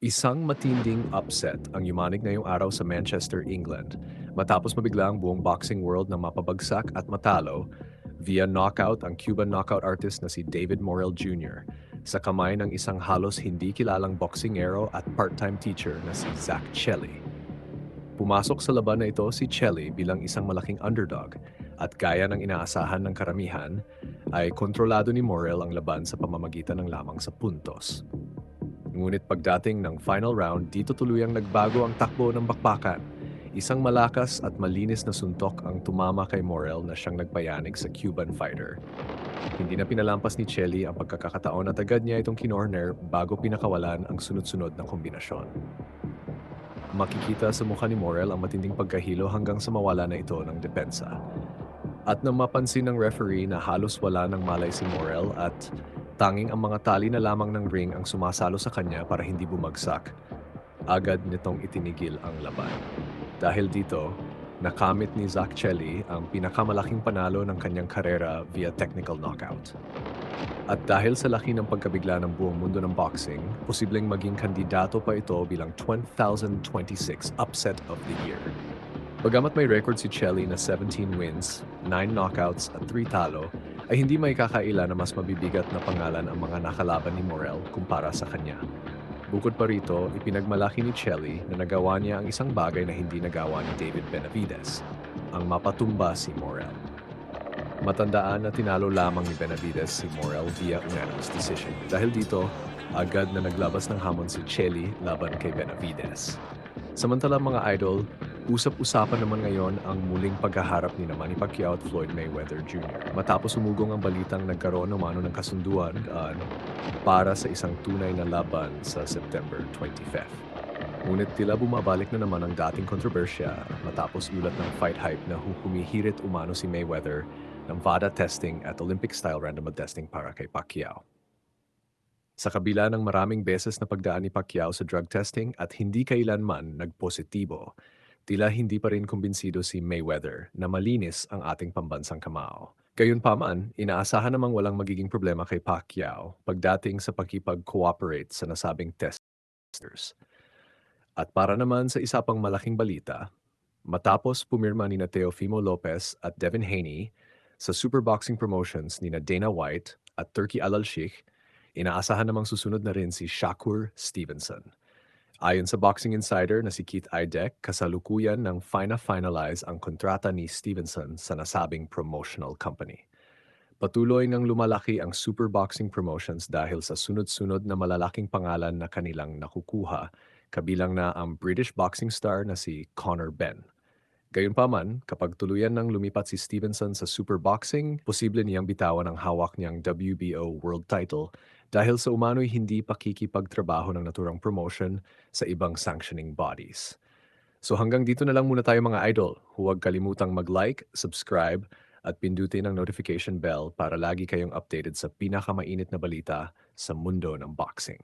Isang matinding upset ang yumanig ngayong araw sa Manchester, England matapos mabigla ang buong boxing world na mapabagsak at matalo via knockout ang Cuban knockout artist na si David Morrell Jr. sa kamay ng isang halos hindi kilalang boxingero at part-time teacher na si Zach Chelly. Pumasok sa laban na ito si Chelly bilang isang malaking underdog at gaya ng inaasahan ng karamihan ay kontrolado ni Morrell ang laban sa pamamagitan ng lamang sa puntos. Ngunit pagdating ng final round, dito tuluyang nagbago ang takbo ng bakbakan. Isang malakas at malinis na suntok ang tumama kay Morel na siyang nagpayanig sa Cuban fighter. Hindi na pinalampas ni Chelly ang pagkakataon at agad niya itong kinorner bago pinakawalan ang sunod-sunod na kombinasyon. Makikita sa mukha ni Morel ang matinding pagkahilo hanggang sa mawala na ito ng depensa. At nang mapansin ng referee na halos wala ng malay si Morel at tanging ang mga tali na lamang ng ring ang sumasalo sa kanya para hindi bumagsak, agad nitong itinigil ang laban. Dahil dito, nakamit ni Zach Chelly ang pinakamalaking panalo ng kanyang karera via technical knockout. At dahil sa laki ng pagkabigla ng buong mundo ng boxing, posibleng maging kandidato pa ito bilang 2026 Upset of the Year. Bagamat may record si Chelly na 17 wins, 9 knockouts at 3 talo, ay hindi may kakaila na mas mabibigat na pangalan ang mga nakalaban ni Morel kumpara sa kanya. Bukod pa rito, ipinagmalaki ni Chelly na nagawa niya ang isang bagay na hindi nagawa ni David Benavidez, ang mapatumba si Morel. Matandaan na tinalo lamang ni Benavidez si Morel via unanimous decision. Dahil dito, agad na naglabas ng hamon si Chelly laban kay Benavidez. Samantala mga idol, usap-usapan naman ngayon ang muling paghaharap ni Manny Pacquiao at Floyd Mayweather Jr. Matapos umugong ang balitang nagkaroon umano ng kasunduan para sa isang tunay na laban sa September 25. Ngunit tila bumabalik na naman ang dating kontrobersya matapos ulat ng fight hype na humihirit umano si Mayweather ng VADA testing at Olympic-style random testing para kay Pacquiao. Sa kabila ng maraming beses na pagdaan ni Pacquiao sa drug testing at hindi kailanman nagpositibo, tila hindi pa rin kumbinsido si Mayweather na malinis ang ating pambansang kamao. Gayunpaman, inaasahan namang walang magiging problema kay Pacquiao pagdating sa pakipag-cooperate sa nasabing testers. At para naman sa isa pang malaking balita, matapos pumirma ni Teofimo Lopez at Devin Haney sa Superboxing Promotions ni Dana White at Turki Al-Sheikh, inaasahan namang susunod na rin si Shakur Stevenson. Ayon sa Boxing Insider na si Keith Idek, kasalukuyan ng finalize ang kontrata ni Stevenson sa nasabing promotional company. Patuloy ngang lumalaki ang Superboxing Promotions dahil sa sunod-sunod na malalaking pangalan na kanilang nakukuha, kabilang na ang British boxing star na si Conor Benn. Gayunpaman, kapag tuluyan ng lumipat si Stevenson sa Superboxing, posible niyang bitawan ang hawak niyang WBO world title dahil sa umano'y hindi pakikipagtrabaho ng naturang promotion sa ibang sanctioning bodies. So hanggang dito na lang muna tayo mga idol. Huwag kalimutang mag-like, subscribe, at pindutin ang notification bell para lagi kayong updated sa pinakamainit na balita sa mundo ng boxing.